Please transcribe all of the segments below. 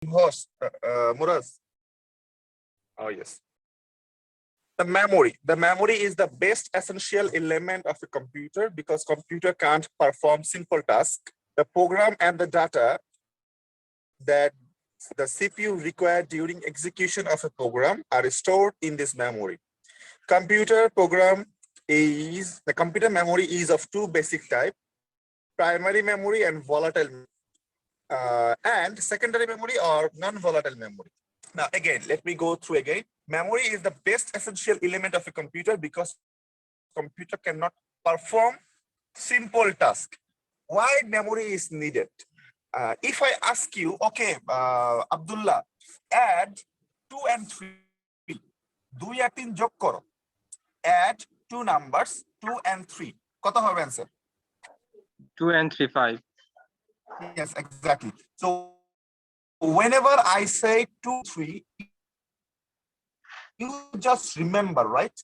host, Muraz. Oh, yes. The memory. The memory is the best essential element of a computer because computer can't perform simple tasks. The program and the data that the CPU required during execution of a program are stored in this memory. The computer memory is of two basic types, primary memory and volatile and secondary memory or non-volatile memory. Now, again, let me go through again. Memory is the best essential element of a computer because computer cannot perform simple tasks. Why memory is needed? If I ask you, okay, Abdullah, add 2 and 3. 2 আর 3 যোগ করো. Add two numbers, 2 and 3. কত হবে answer? 2 and 3, 5. Yes, exactly. So whenever I say 2, 3, you just remember, right?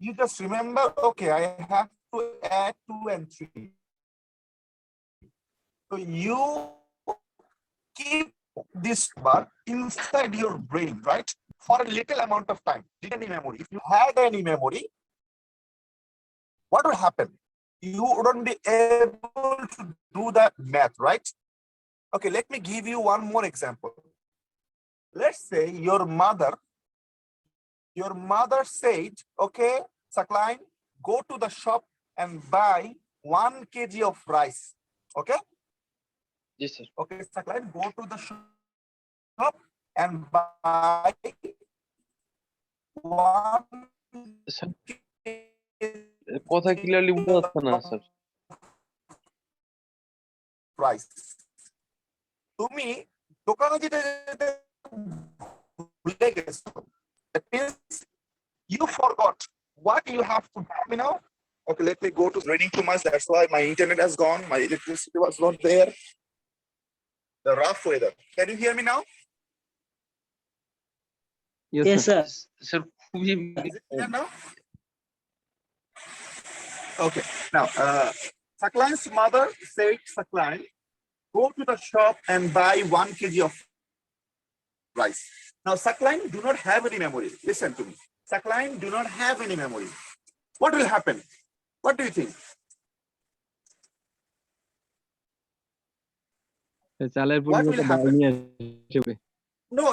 You just remember, okay, I have to add 2 and 3. So you keep this bar inside your brain, right? For a little amount of time. Any memory. If you had any memory, what will happen? You wouldn't be able to do that math, right? Okay, let me give you one more example. Let's say your mother said, okay, Sakline, go to the shop and buy 1 kg of rice. Okay? Yes, sir. Okay, Sakline, go to the shop and buy 1 কথা clearly বুঝা যাচ্ছে না sir. Price তুমি দোকানে যেতে ভুলে গেছো, that means you forgot what you have to do now. Okay, let me go to raining too much, that's why my internet has gone, my electricity was not there, the rough weather. Can you hear me now? Yes, sir. Sir, Is it clear now? Okay, now Sakline's mother said, Sakline, go to the shop and buy 1 kg of rice. Now Sakline do not have any memory. Listen to me. Sakline do not have any memory. What will happen? What do you think? What will happen? No,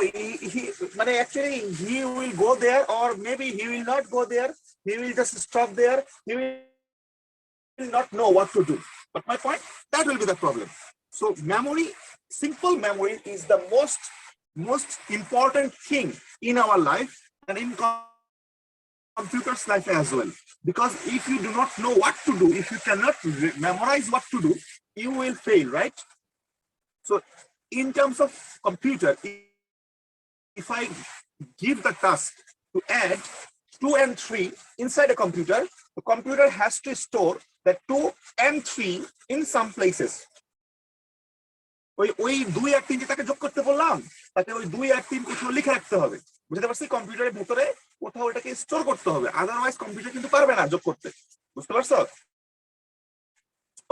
actually he will go there, or maybe he will not go there. He will just stop there. He will not know what to do. But my point, that will be the problem. So memory, simple memory is the most important thing in our life and in computer's life as well. Because if you do not know what to do, if you cannot memorize what to do, you will fail, right? So in terms of computer, if I give the task to add 2 and 3 inside a computer, the computer has to store the 2 and 3 in some places. ওই 2 আর 3 যেটাকে যোগ করতে বললাম, তাতে ওই 2 আর 3 কোথাও লিখে রাখতে হবে। বুঝতে পারছি? কম্পিউটারের ভিতরে কোথাও এটাকে স্টোর করতে হবে, আদারওয়াইজ কম্পিউটার কিন্তু পারবে না যোগ করতে। বুঝতে পারছো?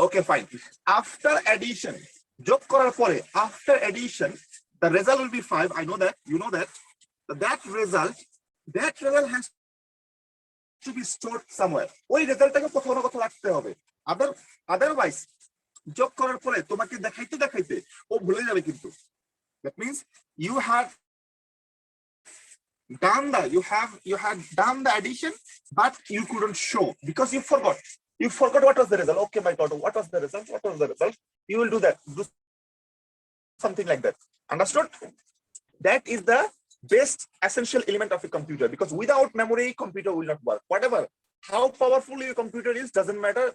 ওকে, ফাইন। আফটার অ্যাডিশন, যোগ করার পরে after addition the result will be 5. I know that, you know that. That result has to be stored somewhere. ওই রেজাল্টটাকে কোথাও না কোথাও রাখতে হবে। আদারওয়াইজ যোগ করার পরে তোমাকে দেখাইতে ও ভুলে যাবে কিন্তু। That means you had done the addition, but you couldn't show because you forgot. You forgot what was the result. Okay, my God, what was the result? What was the result? You will do that. Do something like that. Understood? That is the best essential element of a computer, because without memory, computer will not work. Whatever, how powerful your computer is doesn't matter,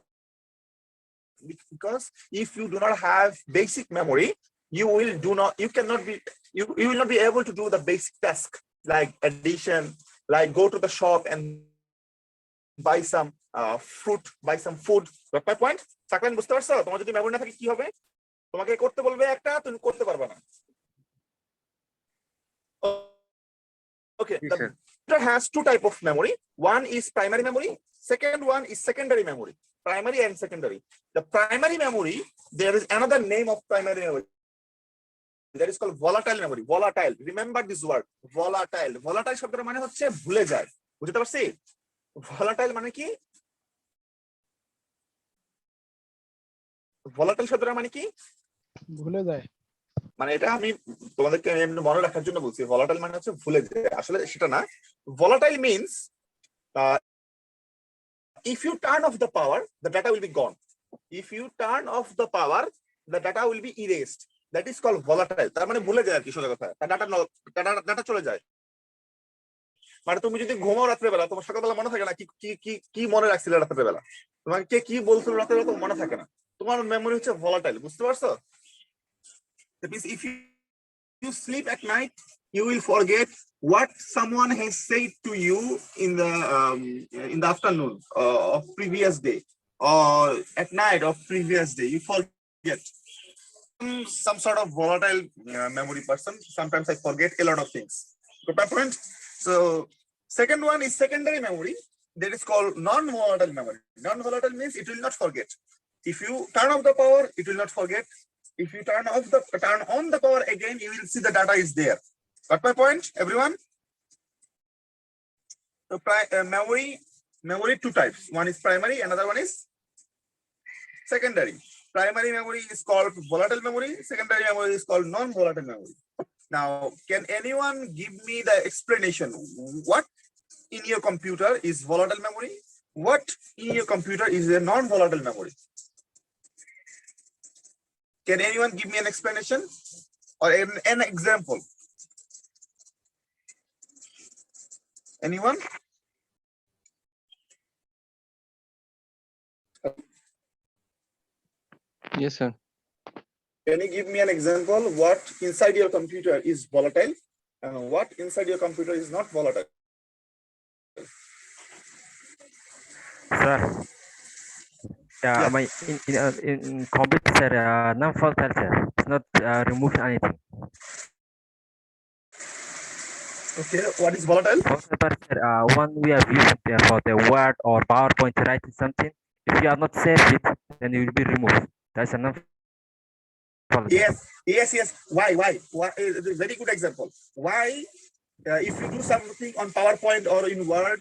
because if you do not have basic memory, you will not be able to do the basic task like addition, like go to the shop and buy some fruit, buy some food. Got my point? Sakline, বুঝতে পারছো? তোমার যদি memory না থাকে কি হবে? তোমাকে করতে বলবে একটা, তুমি করতে পারবে না। Okay, the computer has 2 types of memory. One is primary memory. Second one is secondary memory. Primary and secondary. The primary memory, there is another name of primary memory. that is called volatile memory. Volatile, remember this word, volatile. Volatile শব্দের মানে হচ্ছে ভুলে যায়, বুঝতে পারছি? volatile মানে কি? volatile শব্দের মানে কি? ভুলে যায়। মানে এটা আমি তোমাদেরকে এমনি মনে রাখার জন্য বলছি, volatile মানে হচ্ছে ভুলে যায়, আসলে সেটা না। volatile means if you turn off the power, the data will be gone. If you turn off the power, the data will be erased. That is called volatile. তার মানে ভুলে যায় আর কি, সোজা কথা, ডাটা চলে যায়। মানে তুমি যদি ঘুমাও রাত্রে বেলা, তোমার সকালবেলা মনে থাকে না কি কি কি কি মনে রাখছিলে রাত্রে বেলা, তোমাকে কে কি বলছিল রাত্রে বেলা, তোমার মনে থাকে না, তোমার মেমোরি হচ্ছে ভলাটাইল, বুঝতে পারছো? That means if you sleep at night, you will forget what someone has said to you in the afternoon of previous day, or at night of previous day. You forget. Some sort of volatile memory person. Sometimes I forget a lot of things. Got my point? So second one is secondary memory. That is called non-volatile memory. Non-volatile means it will not forget. If you turn off the power, it will not forget. If you turn on the power again, you will see the data is there. Got my point, everyone? So memory two types. One is primary, another one is secondary. Primary memory is called volatile memory. Secondary memory is called non-volatile memory. Now, can anyone give me the explanation? What in your computer is volatile memory? What in your computer is a non-volatile memory? Can anyone give me an explanation or an example? Anyone? Yes, sir. Can you give me an example? What inside your computer is volatile and what inside your computer is not volatile? Sir, Yeah. my in computer, sir, non-volatile, sir. It's not remove anything. Okay, what is volatile? However, sir, when we are using for the Word or PowerPoint to write something, if you are not save it, then it will be removed. That's a non-volatile. Yes. Why? Very good example. Why? If you do something on PowerPoint or in Word,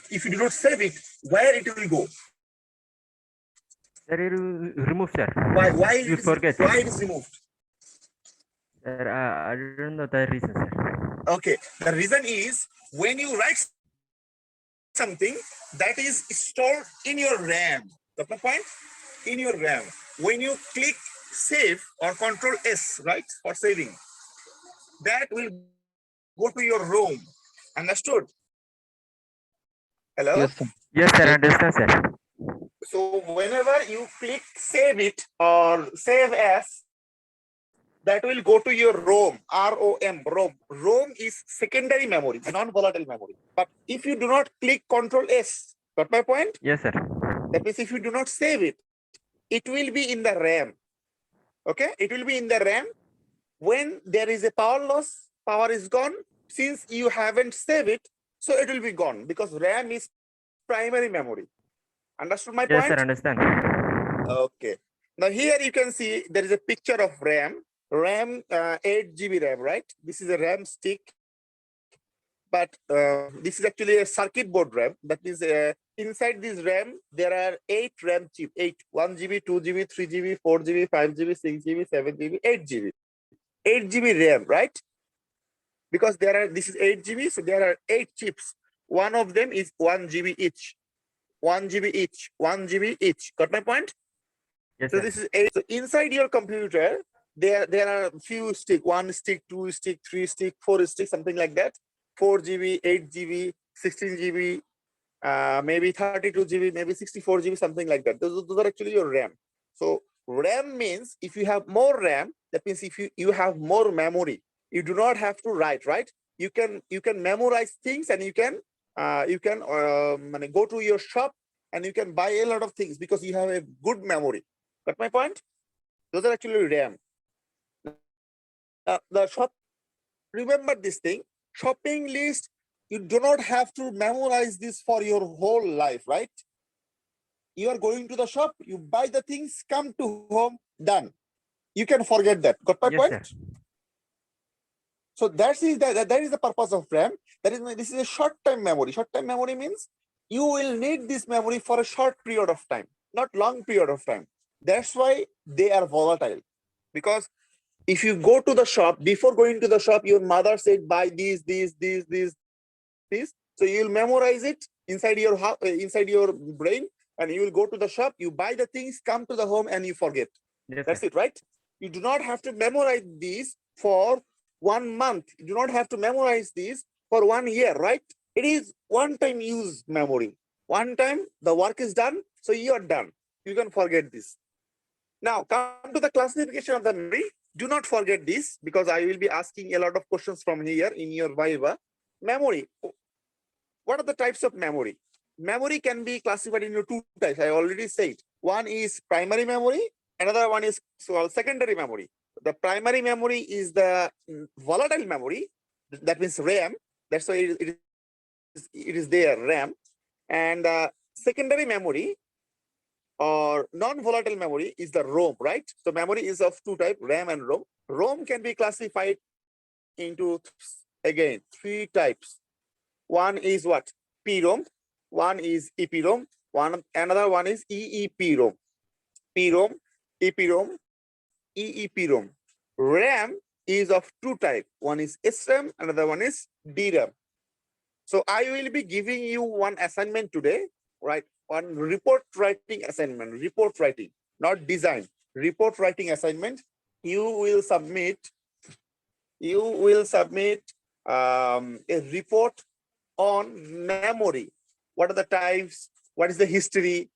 if you do not save it, where it will go? Sir, you will remove, sir. Why You forget. Why it is removed? Sir, I don't know the reason, sir. Okay, the reason is when you write something, that is stored in your RAM. Got my point? In your RAM. When you click save or Control S, right, for saving, that will go to your ROM. Understood? Hello? Yes, sir. Yes, sir, I understand, sir. So whenever you click save it or save as, that will go to your ROM, ROM, ROM. ROM is secondary memory, non-volatile memory. But if you do not click Control S, got my point? Yes, sir. That means if you do not save it, it will be in the RAM. Okay, it will be in the RAM. When there is a power loss, power is gone. Since you haven't saved it, so it will be gone because RAM is primary memory. Understood my Yes, point? sir, understand. Okay. Now here you can see there is a picture of RAM. RAM 8 GB RAM, right? This is a RAM stick, but this is actually a circuit board RAM. That is inside this RAM there are 8 RAM chip, 1 GB, 2 GB, 3 GB, 4 GB, 5 GB, 6 GB, 7 GB, 8 GB, 8 GB RAM, right? Because this is 8 GB, so there are 8 chips. One of them is 1 GB each. 1 GB each, 1 GB each. Got my point? Yes, So sir. this is 8. So inside your computer, there are a few stick, 1 stick, 2 stick, 3 stick, 4 stick, something like that. 4 GB, 8 GB, 16 GB, maybe 32 GB, maybe 64 GB, something like that. Those are actually your RAM. So RAM means if you have more RAM, that means if you have more memory, you do not have to write, right? You can memorize things and you can go to your shop and you can buy a lot of things because you have a good memory. Got my point? Those are actually RAM. The shop, remember this thing, shopping list, you do not have to memorize this for your whole life, right? You are going to the shop, you buy the things, come to home, done. You can forget that. Got my Yes, point? sir. So that is the purpose of RAM. This is a short-term memory. Short-term memory means you will need this memory for a short period of time, not long period of time. That's why they are volatile. Because if you go to the shop, before going to the shop, your mother said buy these. So you'll memorize it inside your brain, and you will go to the shop, you buy the things, come to the home, and you forget. Yes, That's sir. it, right? You do not have to memorize these for 1 month. You do not have to memorize these for 1 year, right? It is one-time use memory. One time the work is done, so you are done. You can forget this. Now come to the classification of the memory. Do not forget this, because I will be asking a lot of questions from here in your Viva. Memory. What are the types of memory? Memory can be classified into 2 types. I already said. One is primary memory. Another one is secondary memory. The primary memory is the volatile memory. That means RAM. That's why it is there, RAM. And secondary memory or non-volatile memory is the ROM, right? So memory is of 2 types, RAM and ROM. ROM can be classified into, again, 3 types. One is what? PROM. One is EEPROM. Another one is EEPROM. PROM, EEPROM, EEPROM. RAM is of 2 types. One is SRAM, another one is DRAM. So I will be giving you one assignment today, right? One report writing assignment, report writing, not design. Report writing assignment. You will submit a report on memory. What are the types? What is the history?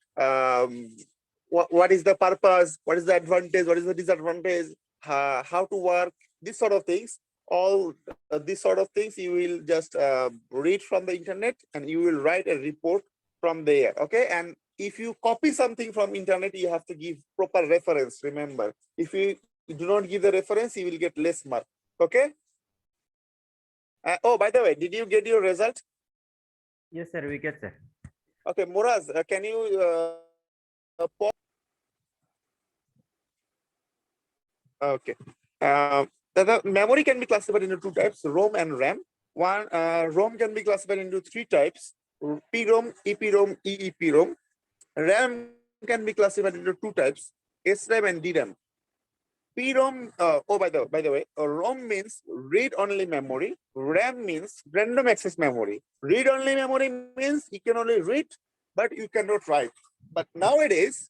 What is the purpose? What is the advantage? What is the disadvantage? How to work? These sort of things. All these sort of things you will just read from the internet, and you will write a report from there. Okay. And if you copy something from internet, you have to give proper reference. Remember, if you do not give the reference, you will get less mark. Okay. Oh, by the way, did you get your result? Yes, sir. We get, sir. Okay, Muraz, can you pause? Okay. The memory can be classified into 2 types, ROM and RAM. ROM can be classified into 3 types, PROM, EEPROM, EEPROM. RAM can be classified into 2 types, SRAM and DRAM. PROM, oh, by the way, ROM means read-only memory. RAM means random access memory. Read-only memory means you can only read, but you cannot write. But nowadays,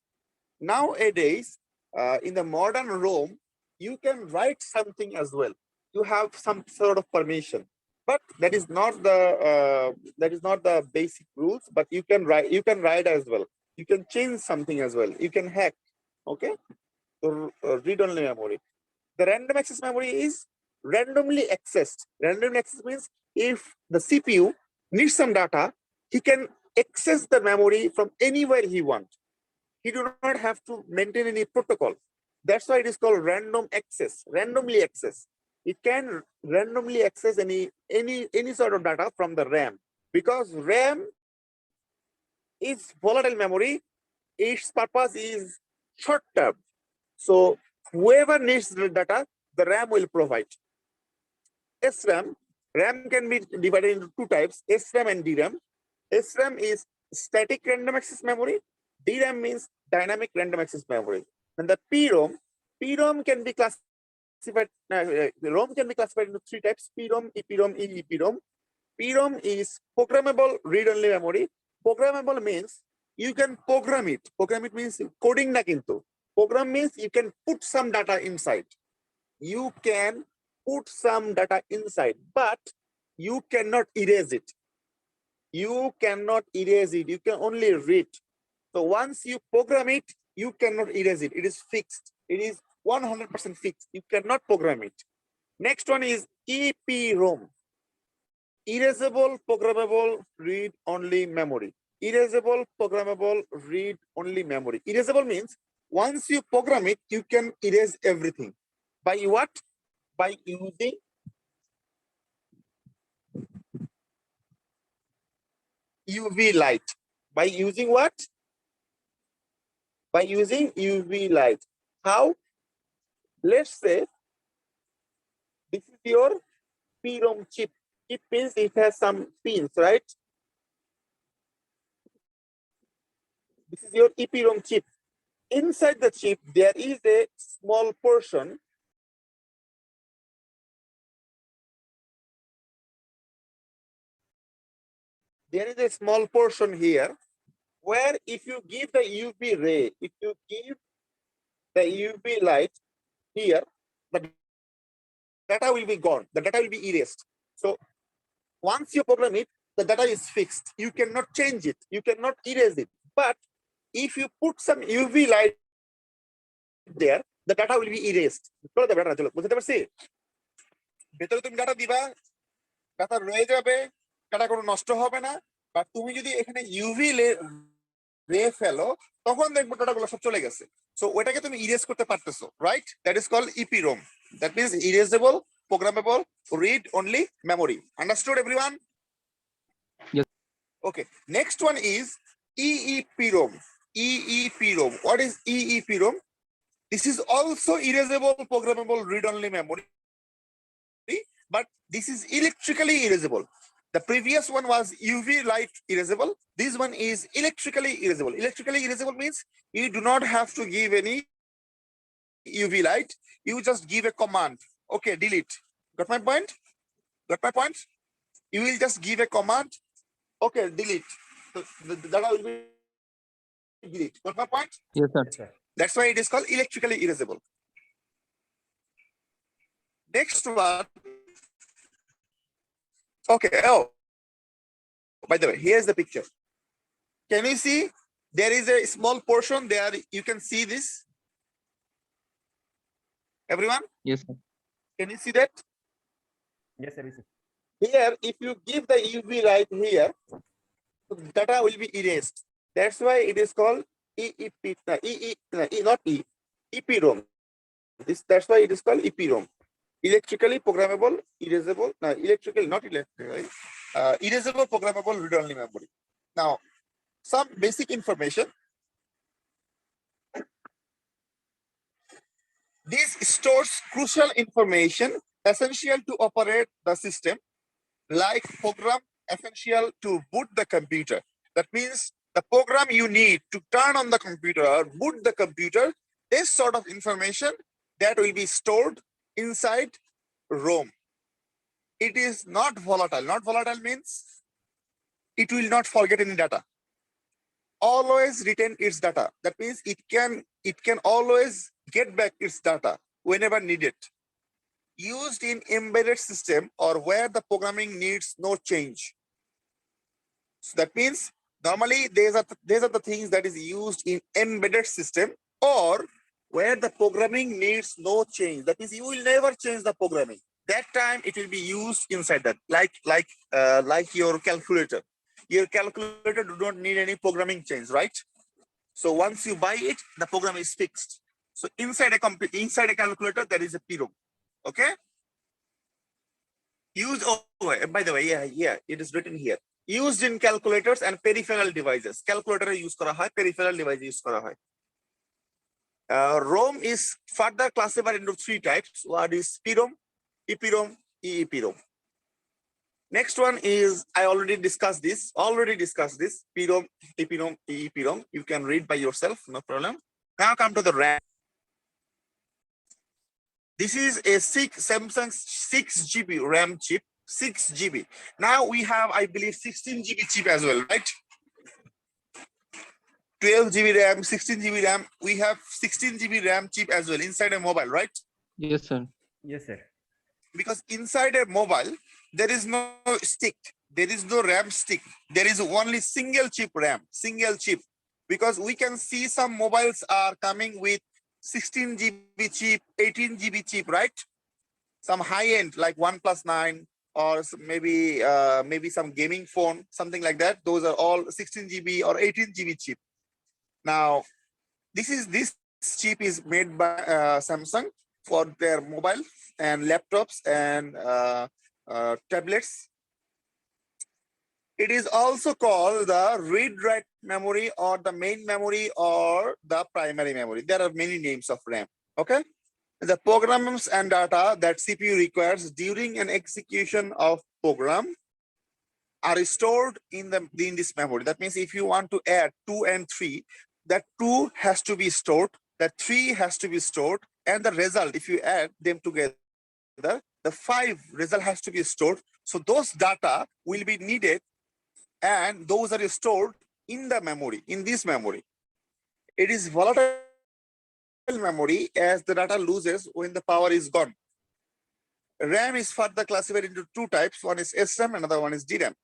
in the modern ROM, you can write something as well. You have some sort of permission, but that is not the basic rules. But you can write as well. You can change something as well. You can hack. Okay. Read-only memory. The random access memory is randomly accessed. Randomly accessed means if the CPU needs some data, he can access the memory from anywhere he wants. He do not have to maintain any protocol. That's why it is called random access, randomly access. It can randomly access any sort of data from the RAM, because RAM is volatile memory. Its purpose is short term. So whoever needs the data, the RAM will provide. SRAM, RAM can be divided into 2 types, SRAM and DRAM. SRAM is static random access memory. DRAM means dynamic random access memory. And the PROM can be classified. ROM can be classified into 3 types: PROM, EEPROM, EEPROM. PROM is programmable read-only memory. Programmable means you can program it. Program it means coding na kintu. Program means you can put some data inside. You can put some data inside, but you cannot erase it. You cannot erase it. You can only read. So once you program it, you cannot erase it. It is fixed. It is 100% fixed. You cannot program it. Next one is EEPROM. Erasable, programmable, read-only memory. Erasable, programmable, read-only memory. Erasable means once you program it, you can erase everything. By what? By using UV light. By using what? By using UV light. How? Let's say this is your EEPROM chip. Chip means it has some pins, right? This is your EEPROM chip. Inside the chip, there is a small portion. There is a small portion here where if you give the UV ray, if you give the UV light here, the data will be gone. The data will be erased. So once you program it, the data is fixed. You cannot change it. You cannot erase it. But if you put some UV light there, the data will be erased. বুঝতে পারছি? ভেতরে তুমি data দিবা, data রয়ে যাবে, data কোনো নষ্ট হবে না। বা তুমি যদি এখানে ইউভি রে ফেলো, তখন দেখবো ডাটাগুলো সব চলে গেছে। সো ওটাকে তুমি ইরেজ করতে পারতেছো, right? That is called EEPROM. That means erasable, programmable, read only memory. Understood, everyone? Yes. Okay. Next one is EEPROM. EEPROM. What is EEPROM? This is also erasable, programmable, read-only memory, but this is electrically erasable. The previous one was UV light erasable. This one is electrically erasable. Electrically erasable means you do not have to give any UV light. You just give a command. Okay, delete. Got my point? Got my point? You will just give a command. Okay, delete. So that will be delete. Got my point? Yes, sir. Yes, sir. That's why it is called electrically erasable. Next one. Okay. Oh, by the way, here's the picture. Can you see? There is a small portion there. You can see this. Everyone? Yes, sir. Can you see that? Yes, sir. Yes, sir. Here, if you give the UV light here, data will be erased. That's why it is called EEPROM. That's why it is called EEPROM. Electrically programmable, erasable, erasable, programmable, read-only memory. Now, some basic information. This stores crucial information essential to operate the system, like program essential to boot the computer. That means the program you need to turn on the computer or boot the computer, this sort of information that will be stored inside ROM. It is not volatile. Not volatile means it will not forget any data. Always retain its data. That means it can always get back its data whenever needed. Used in embedded system or where the programming needs no change. So that means normally these are the things that is used in embedded system or where the programming needs no change. That means you will never change the programming. That time it will be used inside that, like your calculator. Your calculator do not need any programming change, right? So once you buy it, the program is fixed. So inside a calculator there is a PROM. Okay. Used. Oh, by the way, yeah, it is written here. Used in calculators and peripheral devices. Calculator use kora hoy, peripheral device use kora hoy. ROM is further classified into 3 types. What is PROM, EEPROM, EEPROM. Next one is, I already discussed this. PROM, EEPROM, EEPROM. You can read by yourself, no problem. Now come to the RAM. This is a Samsung 6GB RAM chip, 6GB. Now we have, I believe, 16GB chip as well, right? 12GB RAM, 16GB RAM. We have 16GB RAM chip as well inside a mobile, right? Yes, sir. Yes, sir. Because inside a mobile, there is no stick. There is no RAM stick. There is only single chip RAM, single chip. Because we can see some mobiles are coming with 16GB chip, 18GB chip, right? Some high end like OnePlus 9 or maybe some gaming phone, something like that. Those are all 16GB or 18GB chip. Now, this chip is made by Samsung for their mobile and laptops and tablets. It is also called the read-write memory or the main memory or the primary memory. There are many names of RAM. Okay. The programs and data that CPU requires during an execution of program are stored in this memory. That means if you want to add 2 and 3, that 2 has to be stored, that 3 has to be stored, and the result, if you add them together, the 5 result has to be stored. So those data will be needed, and those are stored in the memory, in this memory. It is volatile memory as the data loses when the power is gone. RAM is further classified into 2 types. One is SRAM, another one is DRAM.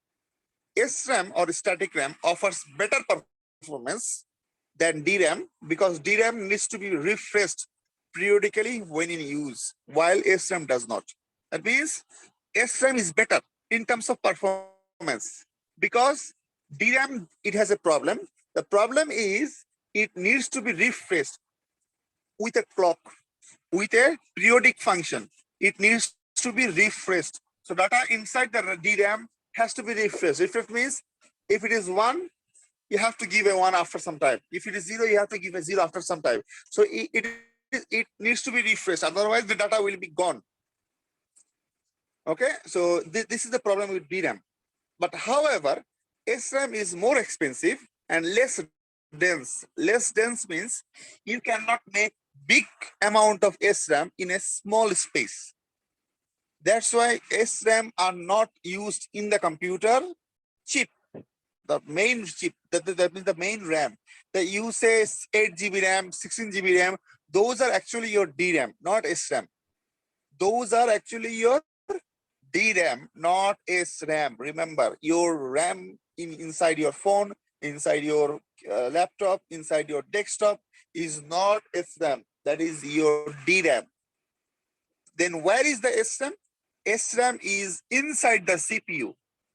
SRAM or static RAM offers better performance than DRAM because DRAM needs to be refreshed periodically when in use, while SRAM does not. That means SRAM is better in terms of performance because DRAM, it has a problem. The problem is it needs to be refreshed with a clock, with a periodic function. It needs to be refreshed. So data inside the DRAM has to be refreshed. Refreshed means if it is 1, you have to give a 1 after some time. If it is 0, you have to give a 0 after some time. So it needs to be refreshed. Otherwise, the data will be gone. Okay, so this is the problem with DRAM. But however, SRAM is more expensive and less dense. Less dense means you cannot make big amount of SRAM in a small space. That's why SRAM are not used in the computer chip, the main chip, that means the main RAM. That you say 8 GB RAM, 16 GB RAM, those are actually your DRAM, not SRAM. Those are actually your DRAM, not SRAM. Remember, your RAM inside your phone, inside your laptop, inside your desktop is not SRAM. That is your DRAM. Then where is the SRAM? SRAM is inside the CPU.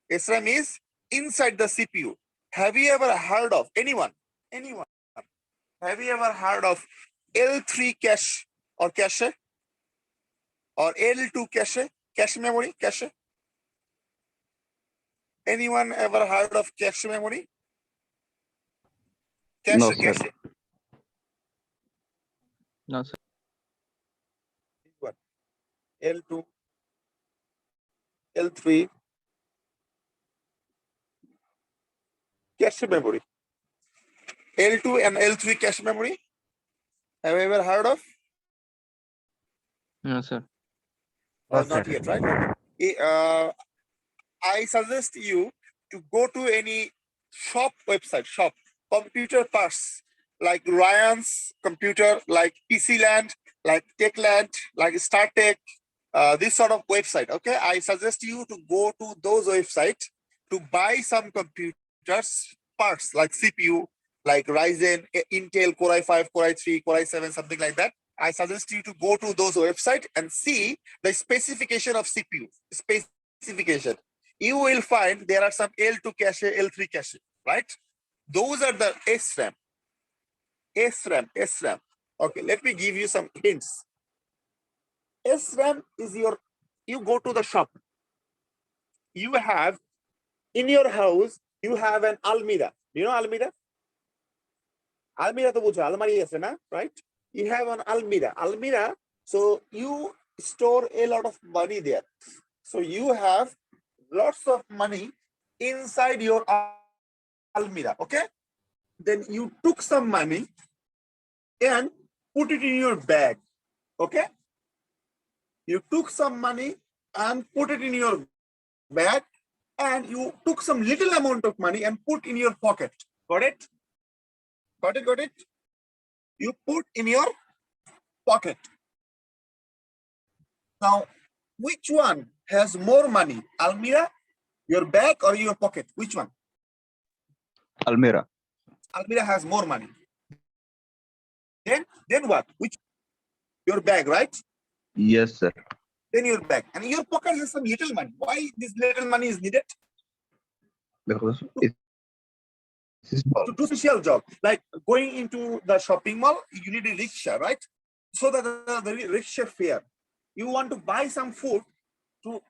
SRAM is inside the CPU. Have you ever heard of anyone? Have you ever heard of L3 cache or cache? Or L2 cache? Cache memory? Cache? Anyone ever heard of cache memory? Cache, No, sir. cache. No, sir. What? L2, L3, cache memory. L2 and L3 cache memory. Have you ever heard of? No, sir. Not yet, right? I suggest you to go to any website, computer parts, like Ryan's computer, like PC Land, like Techland, like StarTech, this sort of website. Okay, I suggest you to go to those websites to buy some computers parts like CPU, like Ryzen, Intel Core i5, Core i3, Core i7, something like that. I suggest you to go to those websites and see the specification of CPU, specification. You will find there are some L2 cache, L3 cache, right? Those are the SRAM. SRAM. Okay, let me give you some hints. SRAM is you go to the shop. You have, in your house, you have an almirah. Do you know almirah? Almirah to bujo, almari ase na, right? You have an almirah. So you store a lot of money there. So you have lots of money inside your almirah, okay? Then you took some money and put it in your bag, okay? You took some money and put it in your bag, and you took some little amount of money and put in your pocket. Got it? Got it? You put in your pocket. Now, which one has more money? Almirah, your bag, or your pocket? Which one? Almirah. Almirah has more money. Then what? Which? Your bag, right? Yes, sir. Then your bag. And your pocket has some little money. Why this little money is needed? Because it's small. To do special job, like going into the shopping mall, you need a rickshaw, right? So that the rickshaw fare, you want to buy some food, you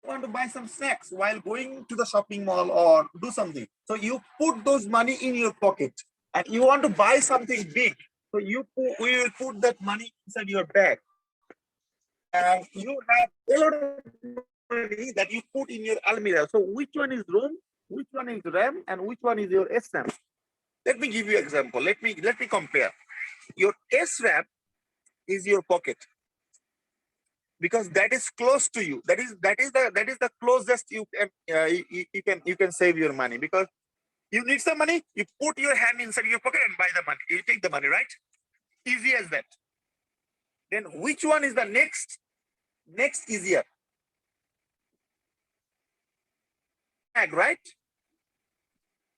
want to buy some snacks while going to the shopping mall or do something. So you put those money in your pocket and you want to buy something big. So we will put that money inside your bag. And you have a lot of money that you put in your almirah. So which one is ROM, which one is RAM, and which one is your SRAM? Let me give you an example. Let me compare. Your SRAM is your pocket, because that is close to you. That is the closest you can save your money, because you need some money, you put your hand inside your pocket and buy the money. You take the money, right? Easy as that. Then which one is the next easier? Bag, right?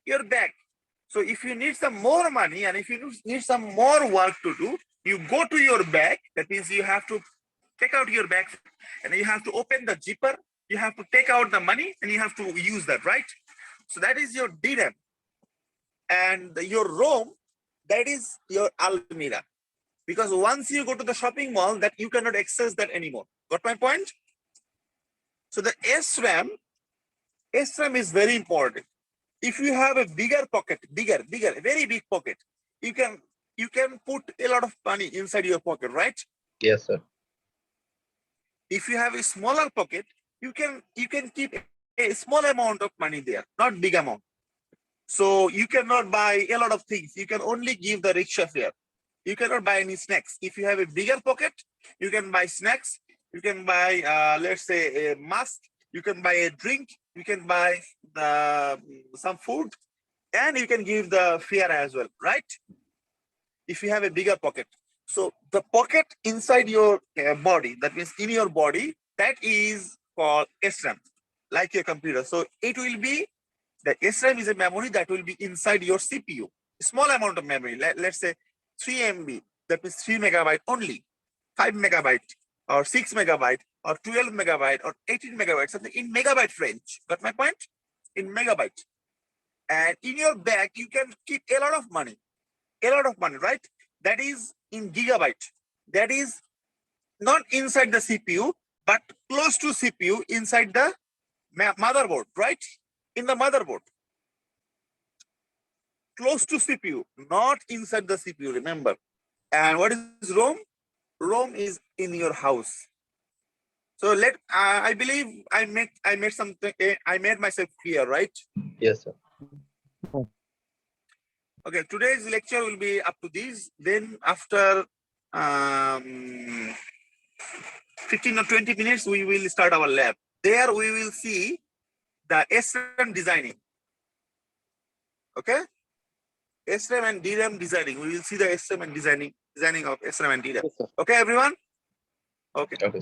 Your bag. So if you need some more money and if you need some more work to do, you go to your bag. That means you have to take out your bag and you have to open the zipper. You have to take out the money and you have to use that, right? So that is your DRAM. And your ROM, that is your almirah. Because once you go to the shopping mall, that you cannot access that anymore. Got my point? So the SRAM is very important. If you have a bigger pocket, very big pocket, you can put a lot of money inside your pocket, right? Yes, sir. If you have a smaller pocket, you can keep a small amount of money there, not big amount. So you cannot buy a lot of things. You can only give the rickshaw fare. You cannot buy any snacks. If you have a bigger pocket, you can buy snacks. You can buy, let's say, a mask. You can buy a drink. You can buy some food, and you can give the fare as well, right? If you have a bigger pocket. So the pocket inside your body, that means in your body, that is called SRAM, like your computer. So it will be, the SRAM is a memory that will be inside your CPU. A small amount of memory, let's say 3 MB, that means 3 megabyte only, 5 megabyte, or 6 megabyte, or 12 megabyte, or 18 megabyte, something in megabyte range. Got my point? In megabyte. And in your bag, you can keep a lot of money, right? That is in gigabyte. That is not inside the CPU, but close to CPU, inside the motherboard, right? In the motherboard. Close to CPU, not inside the CPU, remember. And what is ROM? ROM is in your house. So I believe I made something, I made myself clear, right? Yes, sir. Okay, today's lecture will be up to this. Then after 15 or 20 minutes, we will start our lab. There we will see the SRAM designing. Okay? SRAM and DRAM designing. We will see the SRAM and designing of SRAM and DRAM. Yes, sir. Okay, everyone? Okay. Okay.